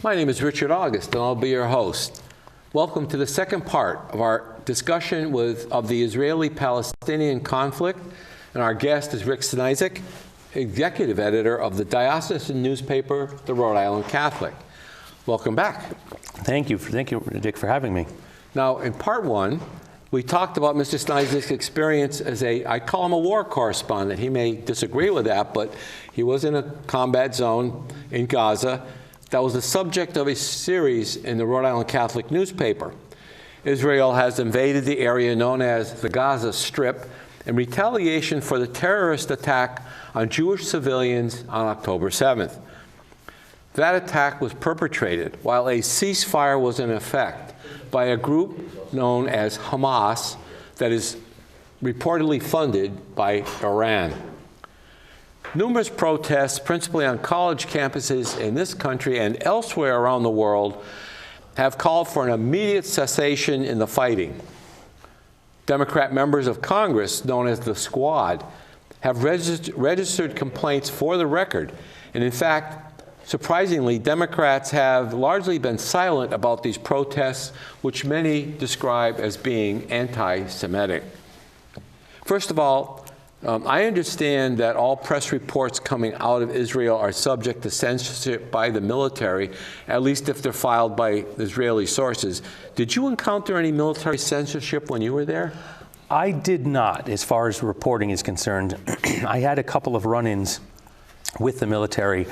My name is Richard August, and I'll be your host. Welcome to the second part of our discussion of the Israeli-Palestinian conflict, and our guest is Rick Snizek, executive editor of the diocesan newspaper, the Rhode Island Catholic. Welcome back. Thank you, Dick, for having me. Now, in part one, we talked about Mr. Snizek's experience as I call him a war correspondent. He may disagree with that, but he was in a combat zone in Gaza. That was the subject of a series in the Rhode Island Catholic newspaper. Israel has invaded the area known as the Gaza Strip in retaliation for the terrorist attack on Jewish civilians on October 7th. That attack was perpetrated while a ceasefire was in effect by a group known as Hamas that is reportedly funded by Iran. Numerous protests, principally on college campuses in this country and elsewhere around the world, have called for an immediate cessation in the fighting. Democrat members of Congress, known as the Squad, have registered complaints for the record. And in fact, surprisingly, Democrats have largely been silent about these protests, which many describe as being anti-Semitic. First of all, I understand that all press reports coming out of Israel are subject to censorship by the military, at least if they're filed by Israeli sources. Did you encounter any military censorship when you were there? I did not, as far as reporting is concerned. I had a couple of run-ins with the military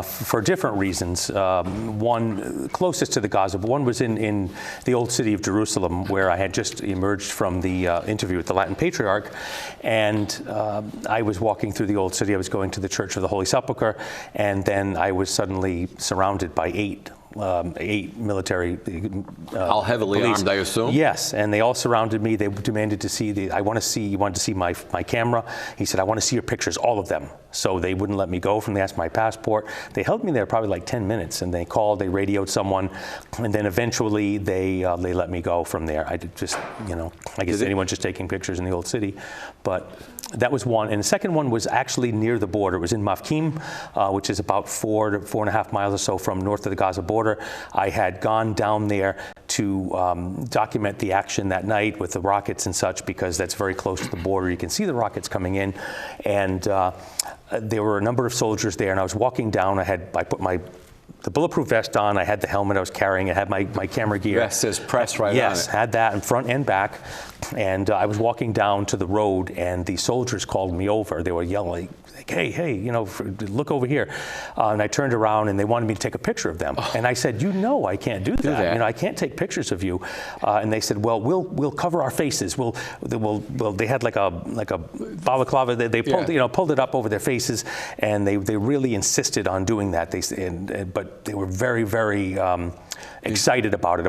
for different reasons. One closest to the Gaza, but one was in the old city of Jerusalem, where I had just emerged from the interview with the Latin Patriarch, and I was walking through the old city. I was going to the Church of the Holy Sepulchre, and then I was suddenly surrounded by eight military all heavily police. Armed, I assume? Yes, and they all surrounded me. They demanded to see he wanted to see my camera. He said, I want to see your pictures, all of them. So they wouldn't let me go from there. They asked my passport. They held me there probably like 10 minutes, and they radioed someone, and then eventually they let me go from there. I did just, I guess anyone just taking pictures in the old city. But that was one. And the second one was actually near the border. It was in Mafkim, which is about 4 to 4.5 miles or so from north of the Gaza border. I had gone down there to document the action that night with the rockets and such, because that's very close to the border. You can see the rockets coming in. And there were a number of soldiers there, and I was walking down. I put the bulletproof vest on. I had the helmet I was carrying. I had my camera gear. Vest says press right on it. Yes, had that in front and back. And I was walking down to the road, and the soldiers called me over. They were yelling, like, hey, look over here. And I turned around, and they wanted me to take a picture of them. And I said, I can't do that. I can't take pictures of you. And they said, well, we'll cover our faces. They had like a balaclava. They pulled it up over their faces, and they really insisted on doing that. But they were very, very excited about it.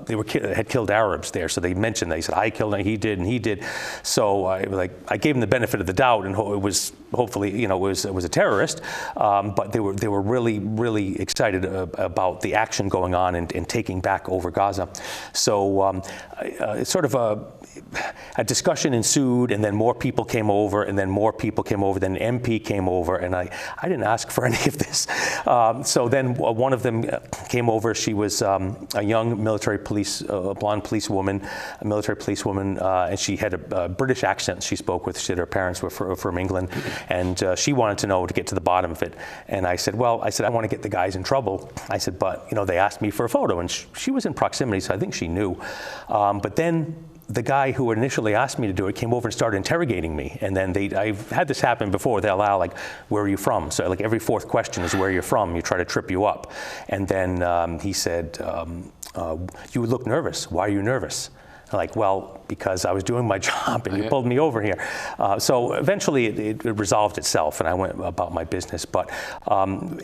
They had killed Arabs there, so they said I killed him, he did, and he did. So I gave them the benefit of the doubt, and it was hopefully it was a terrorist. But they were really, really excited about the action going on and taking back over Gaza. So it's sort of a discussion ensued, and then more people came over, then an MP came over, and I didn't ask for any of this. So then one of them came over. She was a young military police, a blonde policewoman, and she had a British accent she spoke with. She said her parents were from England, and she wanted to get to the bottom of it. And I said, I want to get the guys in trouble. I said, but they asked me for a photo, and she was in proximity, so I think she knew. But then the guy who initially asked me to do it came over and started interrogating me. And then I've had this happen before. They'll allow, where are you from? So every fourth question is where you're from. You try to trip you up. And then he said, you look nervous. Why are you nervous? Well, because I was doing my job and you pulled me over here. So eventually it resolved itself, and I went about my business. But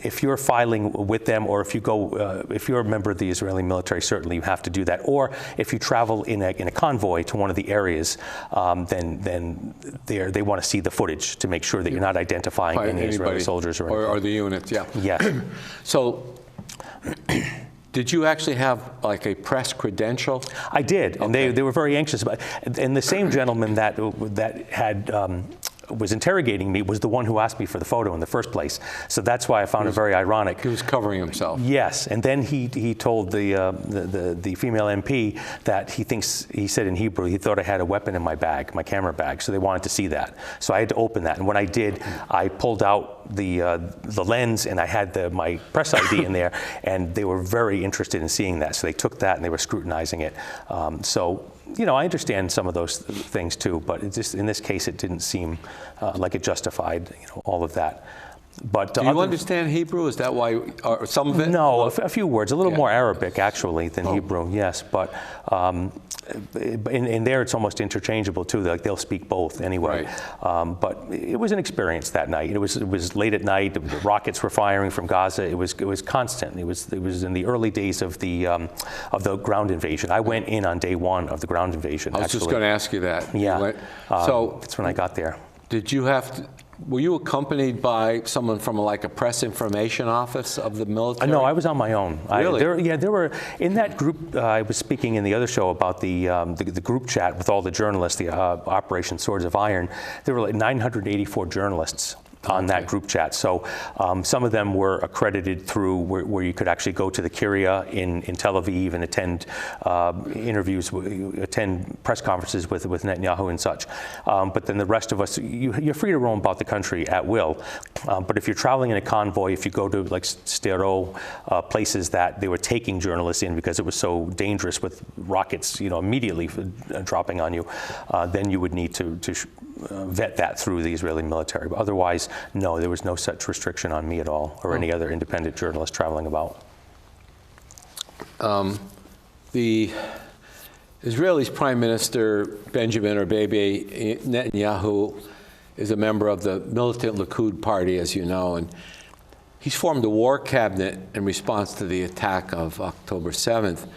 if you're filing with them, or if you're a member of the Israeli military, certainly you have to do that. Or if you travel in a convoy to one of the areas, then they want to see the footage to make sure that you're not identifying any Israeli soldiers or the units. Yeah. Yes. So. Did you actually have a press credential? I did, and they were very anxious about it. And the same gentleman that had was interrogating me was the one who asked me for the photo in the first place. So that's why I found it very ironic. He was covering himself. Yes, and then he told the female MP that he said in Hebrew, he thought I had a weapon in my bag, my camera bag, so they wanted to see that. So I had to open that, and when I did, I pulled out the lens, and I had my press ID in there, and they were very interested in seeing that. So they took that and they were scrutinizing it. So, you know, I understand some of those things too, but it just, in this case, it didn't seem like it justified, you know, all of that. But do you understand Hebrew? Is that why, or some of it? No, a few words, a little more Arabic actually than Hebrew, yes. But in there it's almost interchangeable too. Like they'll speak both anyway. Right. But it was an experience that night. It was late at night. The rockets were firing from Gaza. It was constant. It was in the early days of the ground invasion. I went in on day one of the ground invasion. I was just going to ask you that. Yeah. So that's when I got there. Did you have to? Were you accompanied by someone from like a press information office of the military? No, I was on my own. Really? There were, in that group, I was speaking in the other show about the group chat with all the journalists, the Operation Swords of Iron. There were like 984 journalists on that group chat. So some of them were accredited through where you could actually go to the Kiryat in Tel Aviv and attend interviews, attend press conferences with Netanyahu and such. But then the rest of us, you're free to roam about the country at will. But if you're traveling in a convoy, if you go to like Sderot, places that they were taking journalists in because it was so dangerous with rockets, you know, immediately dropping on you, then you would need to vet that through the Israeli military. But otherwise, no, there was no such restriction on me at all, or any other independent journalist traveling about. The Israeli Prime Minister Benjamin or Bibi Netanyahu is a member of the militant Likud party, as you know, and he's formed a war cabinet in response to the attack of October 7th.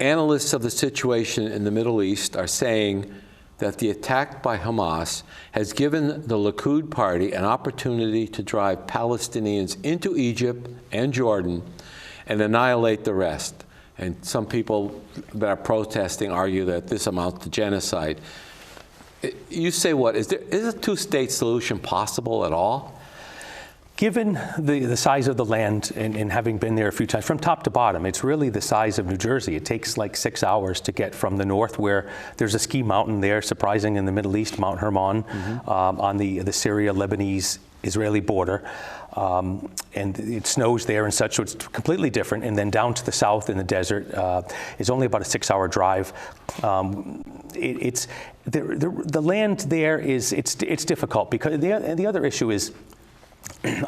Analysts of the situation in the Middle East are saying that the attack by Hamas has given the Likud party an opportunity to drive Palestinians into Egypt and Jordan and annihilate the rest. And some people that are protesting argue that this amounts to genocide. You say what? Is a two-state solution possible at all? Given the size of the land and having been there a few times, from top to bottom, it's really the size of New Jersey. It takes like 6 hours to get from the north, where there's a ski mountain there, surprising in the Middle East, Mount Hermon, on the Syria-Lebanese-Israeli border. And it snows there and such, so it's completely different. And then down to the south in the desert is only about a 6-hour drive. The land there it's difficult because the other issue is,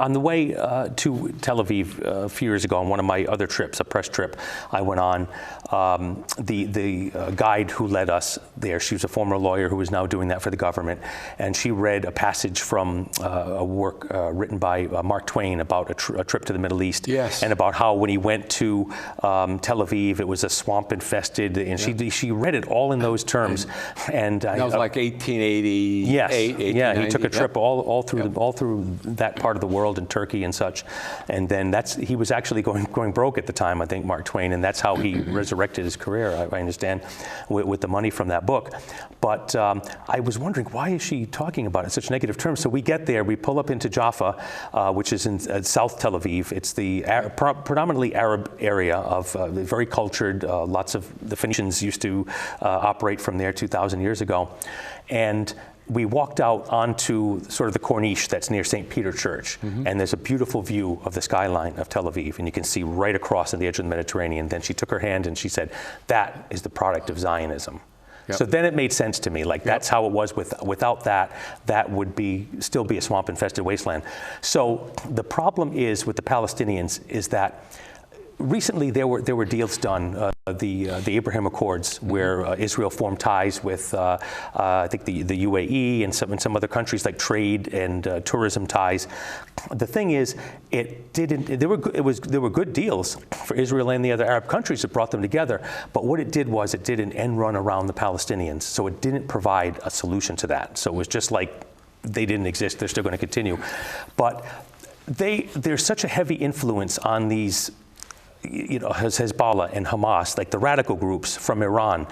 on the way to Tel Aviv a few years ago, on one of my other trips, a press trip I went on, the guide who led us there, she was a former lawyer who was now doing that for the government, and she read a passage from a work written by Mark Twain about a trip to the Middle East, yes, and about how when he went to Tel Aviv, it was a swamp infested, and she read it all in those terms. And that was like 1888. Yes, yeah, he took a trip all through that part of the world in Turkey and such, and then he was actually going broke at the time, I think, Mark Twain, and that's how he resurrected his career, I understand, with the money from that book. But I was wondering, why is she talking about it in such negative terms? So we get there, we pull up into Jaffa, which is in South Tel Aviv. It's the predominantly Arab area of very cultured. Lots of the Phoenicians used to operate from there 2,000 years ago, and we walked out onto sort of the corniche that's near St. Peter Church, and there's a beautiful view of the skyline of Tel Aviv, and you can see right across on the edge of the Mediterranean. Then she took her hand and she said, "That is the product of Zionism." Yep. So then it made sense to me, like that's how it was. Without that would still be a swamp-infested wasteland. So the problem is with the Palestinians is that recently there were deals done, the Abraham Accords, where Israel formed ties with I think the UAE and some other countries, like trade and tourism ties. The thing is, there were good deals for Israel and the other Arab countries that brought them together. But what it did was it did an end run around the Palestinians. So it didn't provide a solution to that. So it was just like they didn't exist. They're still going to continue. But there's such a heavy influence on these, Hezbollah and Hamas, like the radical groups from Iran.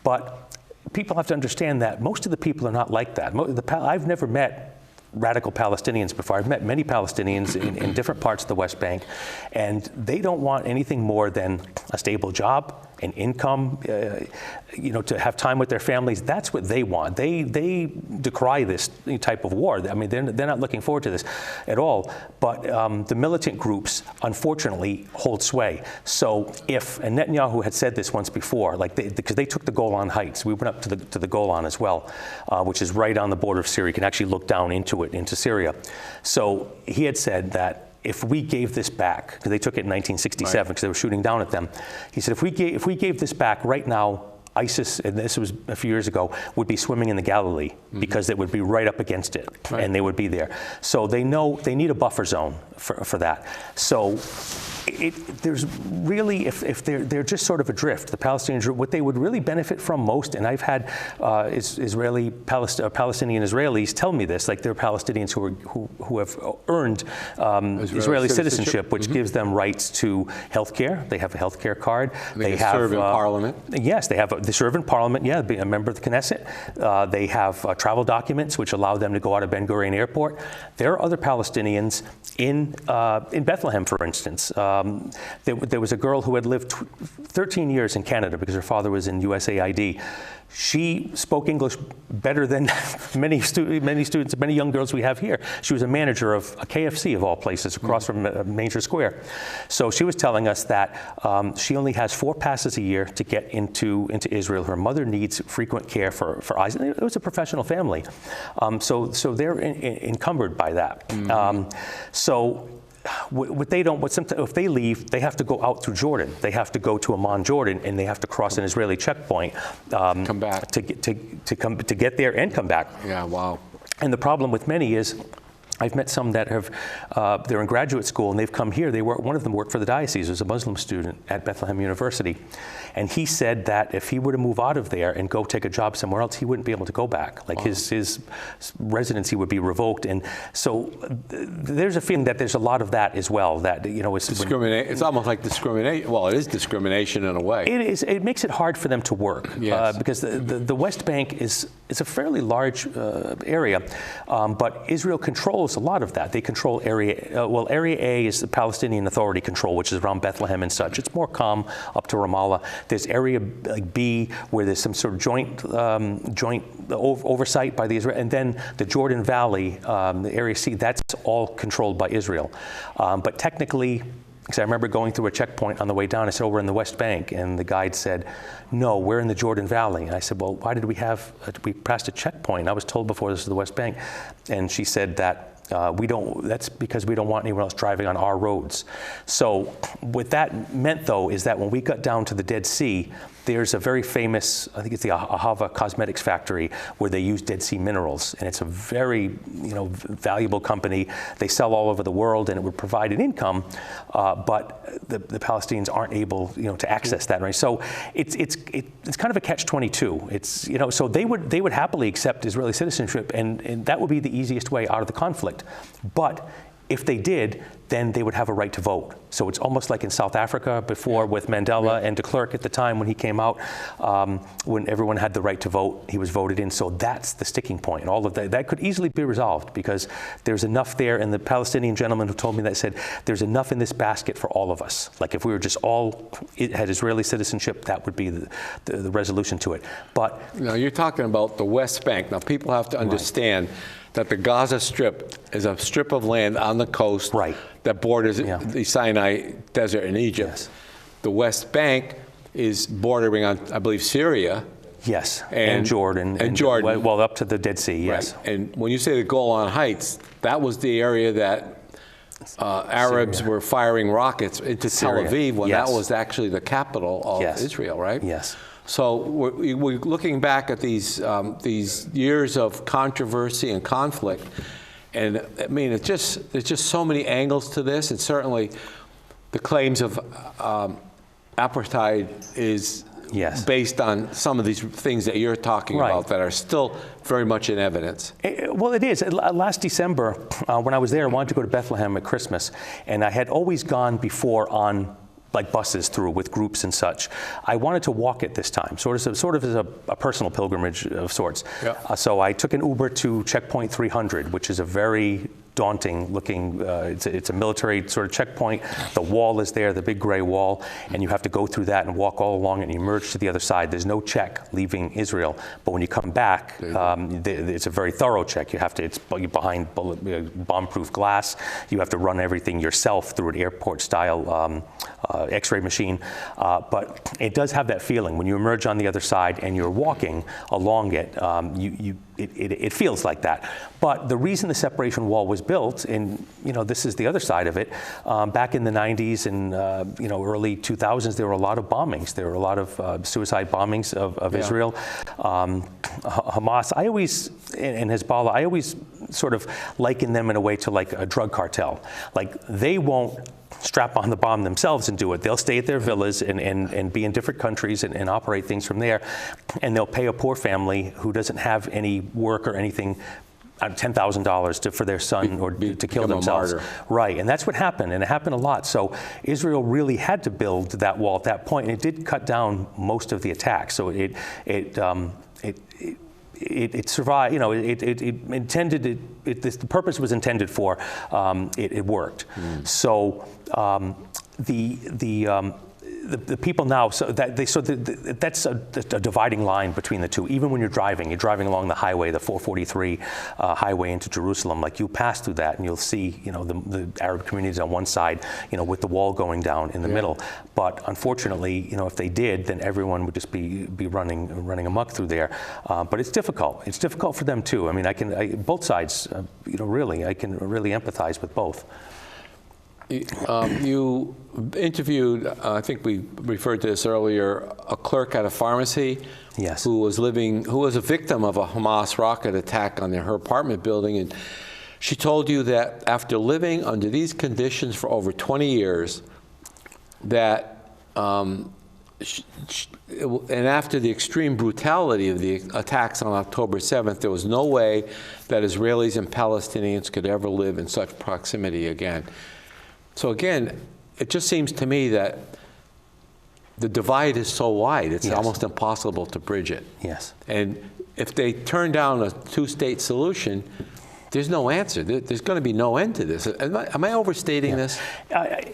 But people have to understand that most of the people are not like that. I've never met radical Palestinians before. I've met many Palestinians in different parts of the West Bank, and they don't want anything more than a stable job, an income, to have time with their families. That's what they want. They decry this type of war. I mean, they're not looking forward to this at all. But the militant groups, unfortunately, hold sway. So and Netanyahu had said this once before, because they took the Golan Heights. We went up to the Golan as well, which is right on the border of Syria. You can actually look down into Syria. So he had said that if we gave this back, because they took it in 1967 because they were shooting down at them, he said, if we gave this back right now, ISIS, and this was a few years ago, would be swimming in the Galilee because it would be right up against it, and they would be there. So they know they need a buffer zone for that. So there's really, if they're just sort of adrift, the Palestinians, what they would really benefit from most, and I've had Palestinian Israelis tell me this, like they're Palestinians who have earned Israeli citizenship, which gives them rights to health care. They have a health care card. They have serve in parliament. Yes, they serve in parliament, be a member of the Knesset. They have travel documents which allow them to go out of Ben Gurion Airport. There are other Palestinians in Bethlehem, for instance. There was a girl who had lived 13 years in Canada because her father was in USAID. She spoke English better than many students, many young girls we have here. She was a manager of a KFC, of all places, across from Manger Square. So she was telling us that she only has 4 passes a year to get into Israel. Her mother needs frequent care for eyes. It was a professional family. So they're encumbered by that. If they leave, they have to go out through Jordan. They have to go to Amman, Jordan, and they have to cross an Israeli checkpoint. Come back. To get there and come back. Yeah, wow. And the problem with many is, I've met some that they're in graduate school and they've come here. One of them worked for the diocese, was a Muslim student at Bethlehem University. And he said that if he were to move out of there and go take a job somewhere else, he wouldn't be able to go back. Like his residency would be revoked. And so there's a feeling that there's a lot of that as well. That, it's almost like discrimination. Well, it is discrimination in a way. It is. It makes it hard for them to work. Yes. Because the West Bank is a fairly large area, but Israel controls a lot of that. They control area. Area A is the Palestinian Authority control, which is around Bethlehem and such. It's more calm up to Ramallah. There's area like B, where there's some sort of joint oversight by the Israel, and then the Jordan Valley, the area C. That's all controlled by Israel. But technically, because I remember going through a checkpoint on the way down, I said, "Oh, we're in the West Bank," and the guide said, "No, we're in the Jordan Valley." And I said, "Well, why did we passed a checkpoint? I was told before this is the West Bank," and she said that. That's because we don't want anyone else driving on our roads. So what that meant, though, is that when we got down to the Dead Sea, there's a very famous, I think it's the Ahava Cosmetics factory, where they use Dead Sea minerals. And it's a very valuable company. They sell all over the world, and it would provide an income, but the Palestinians aren't able to access that. Right? So it's kind of a catch-22. It's so they would happily accept Israeli citizenship, and that would be the easiest way out of the conflict. But if they did, then they would have a right to vote. So it's almost like in South Africa before with Mandela and de Klerk at the time when he came out, when everyone had the right to vote, he was voted in. So that's the sticking point. And all of that could easily be resolved because there's enough there. And the Palestinian gentleman who told me that said, there's enough in this basket for all of us. Like if we were just all had Israeli citizenship, that would be the resolution to it. But now you're talking about the West Bank. Now people have to understand that the Gaza Strip is a strip of land on the coast that borders the Sinai Desert in Egypt. Yes. The West Bank is bordering on, I believe, Syria. Yes, and Jordan. And Jordan. Well, up to the Dead Sea, yes. Right. And when you say the Golan Heights, that was the area that Arabs were firing rockets into Tel Aviv when that was actually the capital of Israel, right? Yes. So we're looking back at these years of controversy and conflict, and I mean there's just so many angles to this, and certainly the claims of apartheid is based on some of these things that you're talking about that are still very much in evidence. Well, it is. Last December, when I was there, I wanted to go to Bethlehem at Christmas, and I had always gone before on like buses through with groups and such. I wanted to walk it this time, sort of as a personal pilgrimage of sorts. Yeah. So I took an Uber to checkpoint 300, which is a very daunting looking, it's a military sort of checkpoint. The wall is there, the big gray wall, and you have to go through that and walk all along it and you emerge to the other side. There's no check leaving Israel, but when you come back, it's a very thorough check. You have to, it's behind bomb-proof glass. You have to run everything yourself through an airport-style X-ray machine, but it does have that feeling when you emerge on the other side and you're walking along it. It feels like that. But the reason the separation wall was built, and this is the other side of it, back in the 90s and early 2000s, there were a lot of bombings. There were a lot of suicide bombings of Israel. Hamas, and Hezbollah, I always sort of liken them in a way to like a drug cartel. Like they won't strap on the bomb themselves and do it. They'll stay at their villas and be in different countries and operate things from there. And they'll pay a poor family who doesn't have any work or anything $10,000 for their son or to kill themselves. Right, and that's what happened, and it happened a lot. So Israel really had to build that wall at that point, and it did cut down most of the attacks. So it survived. The purpose was intended for. It worked. So the people now, that's a dividing line between the two. Even when you're driving along the highway, the 443 highway into Jerusalem, like you pass through that and you'll see, the Arab communities on one side, with the wall going down in the middle. But unfortunately, if they did, then everyone would just be running amok through there. But it's difficult. It's difficult for them too. I mean, both sides, really, I can really empathize with both. You interviewed, I think we referred to this earlier, a clerk at a pharmacy. Yes. Who was a victim of a Hamas rocket attack on her apartment building. And she told you that after living under these conditions for over 20 years, that, and after the extreme brutality of the attacks on October 7th, there was no way that Israelis and Palestinians could ever live in such proximity again. So again, it just seems to me that the divide is so wide, it's almost impossible to bridge it. Yes. And if they turn down a two-state solution, there's no answer. There's going to be no end to this. Am I overstating this?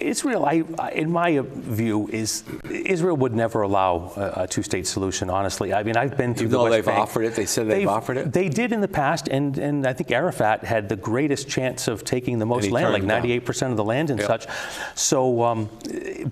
Israel, in my view, Israel would never allow a two-state solution, honestly. I mean, I've been to the West Bank. They've offered it. They said they've offered it. They did in the past, and I think Arafat had the greatest chance of taking the most land, like 98% of the land and such. So,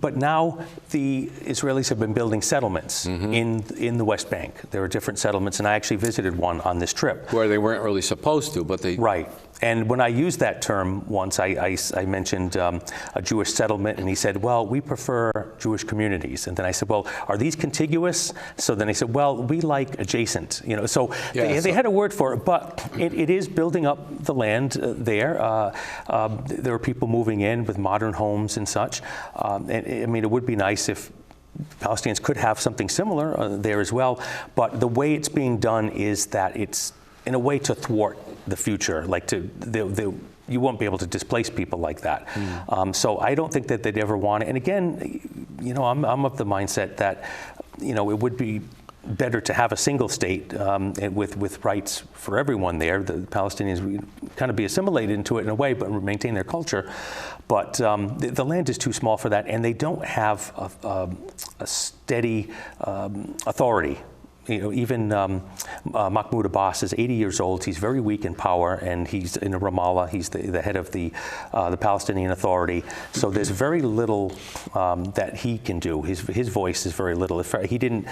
but now the Israelis have been building settlements in the West Bank. There are different settlements, and I actually visited one on this trip. Where they weren't really supposed to, but they... Right. And when I used that term once, I mentioned a Jewish settlement, and he said, well, we prefer Jewish communities. And then I said, well, are these contiguous? So then he said, well, we like adjacent. So they had a word for it, but it is building up the land there. There are people moving in with modern homes and such. And I mean, it would be nice if Palestinians could have something similar there as well. But the way it's being done is that it's in a way to thwart the future, like you won't be able to displace people like that. So I don't think that they'd ever want it. And again, I'm of the mindset that, it would be better to have a single state with rights for everyone there. The Palestinians would kind of be assimilated into it in a way, but maintain their culture. But the land is too small for that, and they don't have a steady authority. Even Mahmoud Abbas is 80 years old. He's very weak in power, and he's in Ramallah. He's the head of the Palestinian Authority. So there's very little that he can do. His voice is very little. He didn't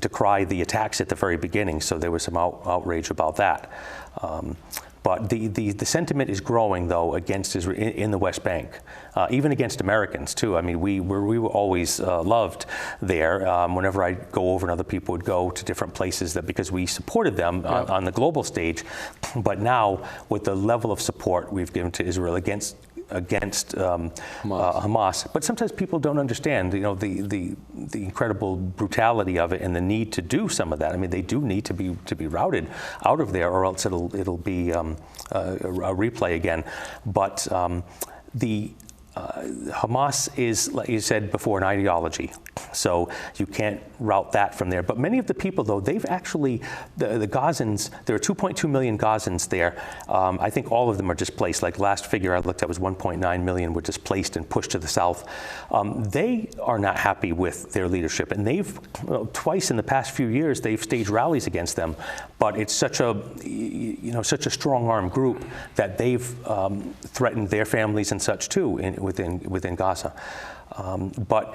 decry the attacks at the very beginning, so there was some outrage about that. But the sentiment is growing, though, against Israel in the West Bank, even against Americans, too. I mean, we were always loved there. Whenever I go over and other people would go to different places, because we supported them on the global stage. But now, with the level of support we've given to Israel against Hamas. But sometimes people don't understand, the incredible brutality of it and the need to do some of that. I mean, they do need to be routed out of there, or else it'll be a replay again. But Hamas is, like you said before, an ideology. So you can't route that from there. But many of the people, though, they've actually, the Gazans, there are 2.2 million Gazans there. I think all of them are displaced. Like last figure I looked at was 1.9 million were displaced and pushed to the south. They are not happy with their leadership. And they've, twice in the past few years, they've staged rallies against them. But it's such a, such a strong-armed group that they've threatened their families and such too within Gaza. But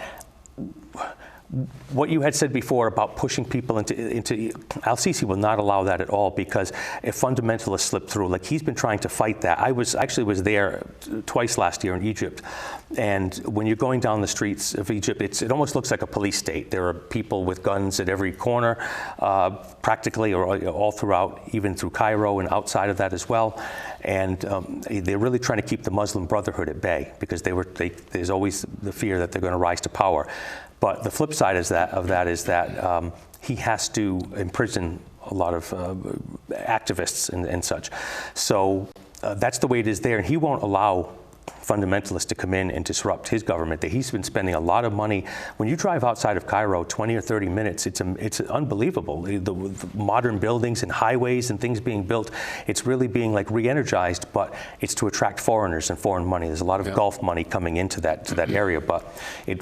what you had said before about pushing people into Al-Sisi will not allow that at all, because if fundamentalists slip through, like he's been trying to fight that. I was there twice last year in Egypt, and when you're going down the streets of Egypt, it almost looks like a police state. There are people with guns at every corner, practically, or all throughout, even through Cairo and outside of that as well. And they're really trying to keep the Muslim Brotherhood at bay, because there's always the fear that they're going to rise to power. But the flip side of that is that he has to imprison a lot of activists and such. So that's the way it is there, and he won't allow fundamentalists to come in and disrupt his government. He's been spending a lot of money. When you drive outside of Cairo 20 or 30 minutes, it's unbelievable. The modern buildings and highways and things being built, it's really being like re-energized, but it's to attract foreigners and foreign money. There's a lot of Gulf money coming into that area, but I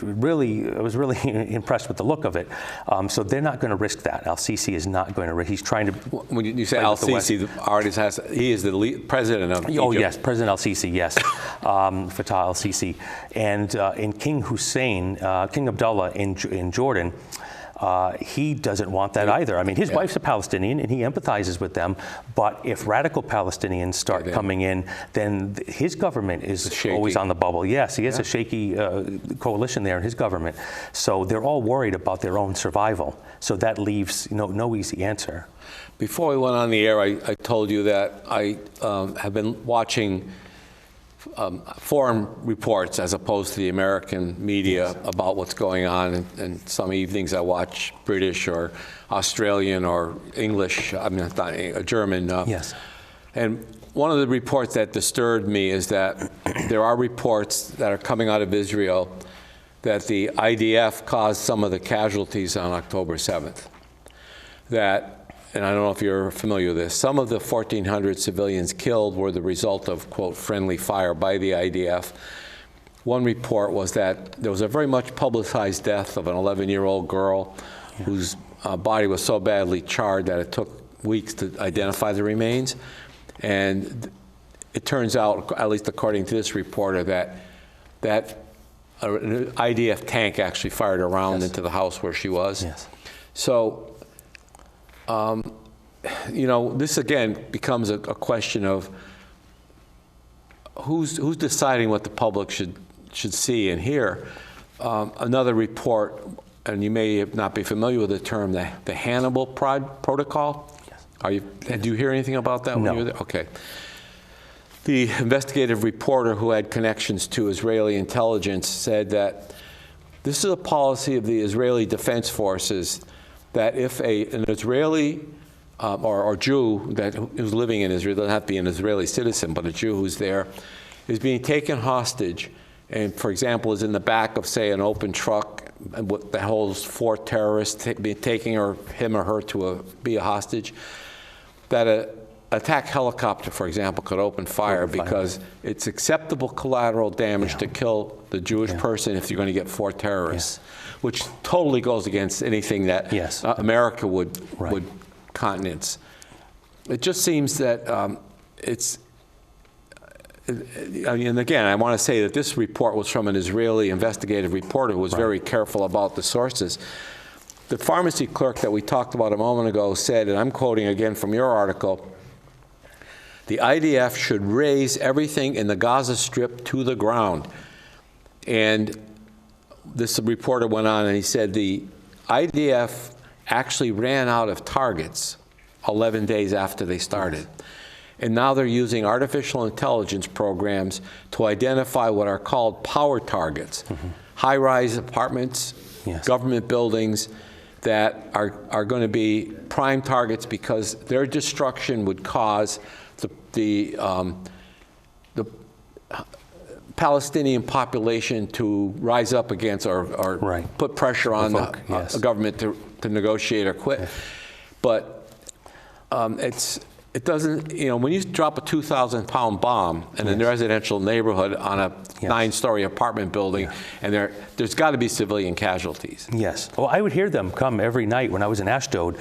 was really impressed with the look of it. So they're not going to risk that. Al-Sisi is not going to risk. He's trying to. When you say Al-Sisi, he is the president of Egypt. Oh yes, President Al-Sisi, yes. Fattah al-Sisi, and in King Hussein, King Abdullah in Jordan, he doesn't want that either. I mean, his wife's a Palestinian, and he empathizes with them. But if radical Palestinians start coming in, then his government is always on the bubble. Yes, he has a shaky coalition there in his government. So they're all worried about their own survival. So that leaves no easy answer. Before we went on the air, I told you that I have been watching foreign reports as opposed to the American media about what's going on. And some evenings I watch British or Australian or English, not German. Yes. And one of the reports that disturbed me is that there are reports that are coming out of Israel that the IDF caused some of the casualties on October 7th. And I don't know if you're familiar with this, some of the 1,400 civilians killed were the result of, quote, friendly fire by the IDF. One report was that there was a very much publicized death of an 11-year-old girl whose body was so badly charred that it took weeks to identify the remains. And it turns out, at least according to this reporter, that an IDF tank actually fired a round into the house where she was. Yes. So, this again becomes a question of who's deciding what the public should see and hear. Another report, and you may not be familiar with the term, the Hannibal Protocol. Yes. Do you hear anything about that when you were there? Okay. The investigative reporter who had connections to Israeli intelligence said that this is a policy of the Israeli Defense Forces that if an Israeli or Jew that is living in Israel, doesn't have to be an Israeli citizen, but a Jew who's there, is being taken hostage, and for example is in the back of, say, an open truck that holds 4 terrorists, taking him or her to be a hostage, that an attack helicopter, for example, could open fire because it's acceptable collateral damage to kill the Jewish person if you're going to get 4 terrorists, which totally goes against anything that America would countenance. It just seems that and again, I want to say that this report was from an Israeli investigative reporter who was very careful about the sources. The pharmacy clerk that we talked about a moment ago said, and I'm quoting again from your article, the IDF should raise everything in the Gaza Strip to the ground. And this reporter went on and he said the IDF actually ran out of targets 11 days after they started. And now they're using artificial intelligence programs to identify what are called power targets, high-rise apartments, government buildings that are going to be prime targets because their destruction would cause the Palestinian population to rise up against or Right. put pressure on Yes. the government to negotiate or quit. But it doesn't, when you drop a 2,000-pound bomb in a residential neighborhood on a 9-story apartment building, and there's got to be civilian casualties. Yes. Well, I would hear them come every night when I was in Ashdod.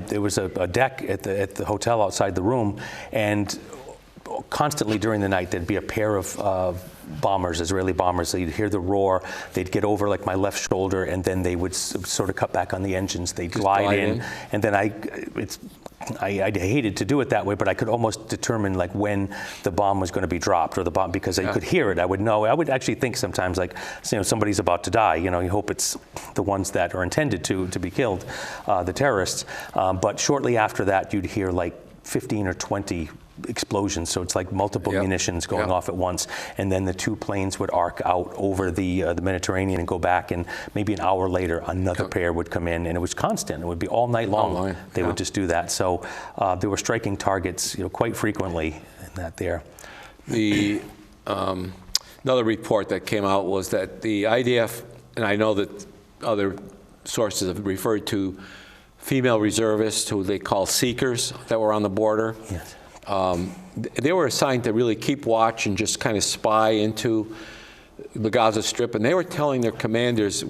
There was a deck at the hotel outside the room, and constantly during the night there'd be a pair of bombers, Israeli bombers. So you'd hear the roar. They'd get over like my left shoulder, and then they would sort of cut back on the engines. They'd glide in, and then I hated to do it that way, but I could almost determine like when the bomb was going to be dropped, or the bomb, because I could hear it. I would know. I would actually think sometimes like, somebody's about to die. You hope it's the ones that are intended to be killed, the terrorists. But shortly after that, you'd hear like 15 or 20 explosions, so it's like multiple munitions going off at once, and then the two planes would arc out over the Mediterranean and go back, and maybe an hour later another pair would come in, and it was constant. It would be all night long. They would just do that. So they were striking targets, quite frequently in that there. The another report that came out was that the IDF, and I know that other sources have referred to female reservists who they call seekers that were on the border. Yes. They were assigned to really keep watch and just kind of spy into the Gaza Strip, and they were telling their commanders,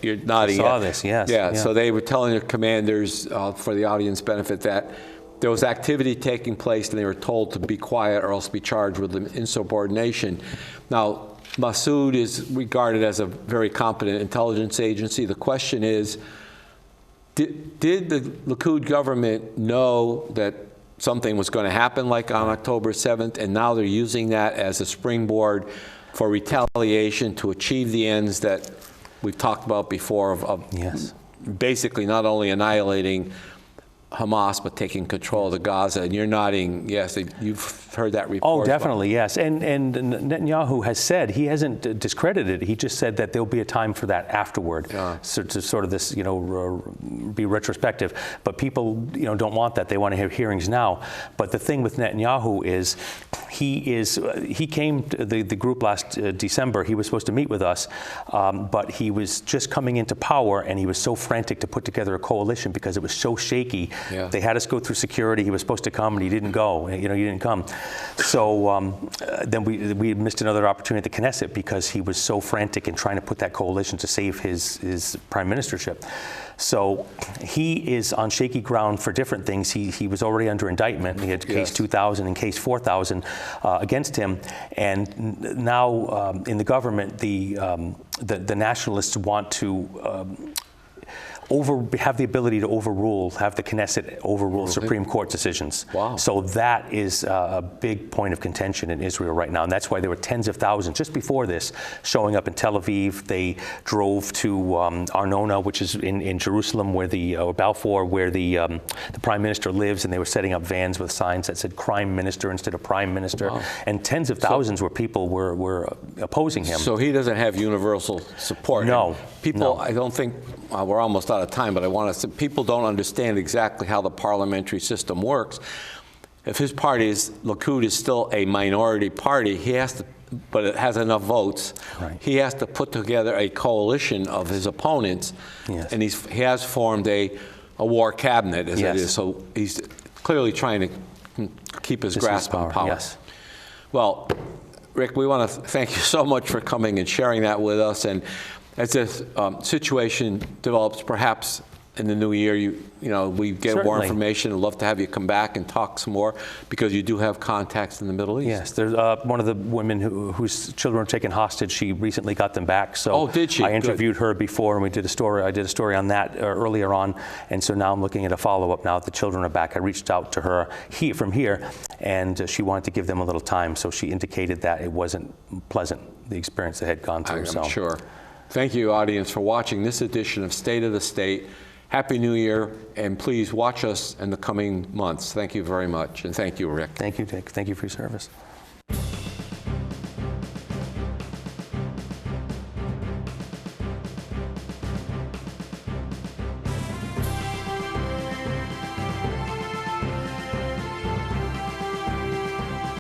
you're nodding. I saw this, yes. Yeah, so they were telling their commanders, for the audience benefit, that there was activity taking place, and they were told to be quiet or else be charged with insubordination. Now, Massoud is regarded as a very competent intelligence agency. The question is, did the Likud government know that something was going to happen like on October 7th, and now they're using that as a springboard for retaliation to achieve the ends that we've talked about before of basically not only annihilating Hamas, but taking control of the Gaza? And you're nodding, yes, you've heard that report. Oh, definitely, yes. And Netanyahu has said, he hasn't discredited it, he just said that there'll be a time for that afterward. So to sort of this, be retrospective. But people, don't want that. They want to have hearings now. But the thing with Netanyahu is, he came to the group last December. He was supposed to meet with us, but he was just coming into power, and he was so frantic to put together a coalition because it was so shaky. They had us go through security. He was supposed to come, and he didn't go. He didn't come. So then we missed another opportunity at the Knesset because he was so frantic in trying to put that coalition to save his prime ministership. So he is on shaky ground for different things. He was already under indictment. He had case 2000 and case 4000 against him. And now in the government, the nationalists want to have the ability to have the Knesset overrule Supreme Court decisions. Wow. So that is a big point of contention in Israel right now. And that's why there were tens of thousands just before this showing up in Tel Aviv. They drove to Arnona, which is in Jerusalem, where Balfour, where the prime minister lives, and they were setting up vans with signs that said crime minister instead of prime minister. Wow. And tens of thousands people were opposing him. So he doesn't have universal support. No. People, I don't think, we're almost out of time, but I want to say people don't understand exactly how the parliamentary system works. If his party Likud is still a minority party, he has to, but it has enough votes. Right. He has to put together a coalition of his opponents, and he has formed a war cabinet, as it is. So he's clearly trying to keep his grasp on power. Yes. Well, Rick, we want to thank you so much for coming and sharing that with us. And as this situation develops, perhaps in the new year, we get more information. I'd love to have you come back and talk some more, because you do have contacts in the Middle East. Yes, there's one of the women whose children were taken hostage. She recently got them back. So did she? I interviewed her before, and we did a story. I did a story on that earlier on, and so now I'm looking at a follow-up. Now that the children are back, I reached out to her from here, and she wanted to give them a little time. So she indicated that it wasn't pleasant, the experience they had gone through. I'm sure. Thank you, audience, for watching this edition of State of the State. Happy New Year, and please watch us in the coming months. Thank you very much, and thank you, Rick. Thank you, Dick. Thank you for your service.